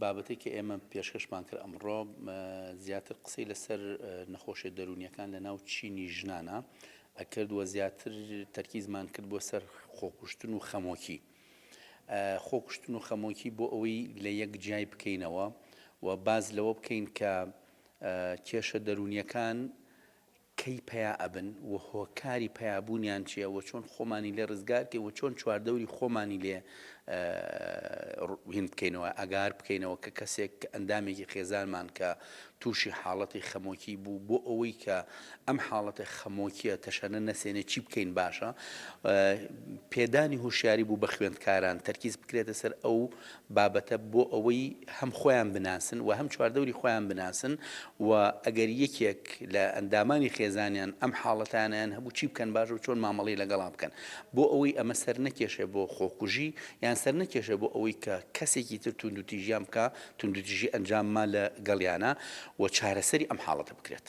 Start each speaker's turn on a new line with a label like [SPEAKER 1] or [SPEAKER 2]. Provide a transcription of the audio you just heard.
[SPEAKER 1] بابەتی کە ئێمە پێشکەشمان کرد ئەمڕۆ زیاتر قسەی لەسەر نەخۆشیە دەرونیەکان لە ناو چینی ژنانە ئەکردووە زیاتر تەرکیزمان کرد بۆ سەر خۆکوشتن و خەمۆکی خۆکوشتن و خەمۆکی بۆ ئەوەی لە یەک جای بکەینەوە و باز لەوە بکەین کە کێشە دەرونیەکان کەی پیا ئەبن و هۆکاری پیابوونیان چییە و چۆن خۆمانی لێ ڕزگارکەی و چۆن چواردەوری خۆمانی لێ هین بکەینەوە ئەگار بکەینەوە کە کەسێک ئەندامێکی خێزانمان کە تووشی حاڵەتی خەمۆکی بوو بۆ ئەوەی کە ئەم حاڵەتە خەمۆکیە تەشەنە نەسێنێ چی بکەین باشە پێدانی هوشیاری بوو بە خوێندکاران تەرکیز بکرێتە سەر ئەو بابەتە بۆ ئەوەی هەم خۆیان بناسن و هەم چواردەوری خۆیان بناسن و ئەگەر یەکێک لە ئەندامانی خێزانیان ئەم حاڵەتانیان هەبوو چی بکەن باشە و چۆن مامەڵی لەگەڵا بکەن بۆ ئەوەی ئەمە سەر نەکێشێ بۆ خۆکوژی یان سەر نەکێشە بۆ ئەوەی کە کەسێکی تر توندوتیژیان بکە توندوتیژی ئەنجامما لە گەڵیانە و چارەسەری ئەم حاڵەتە بکرێت.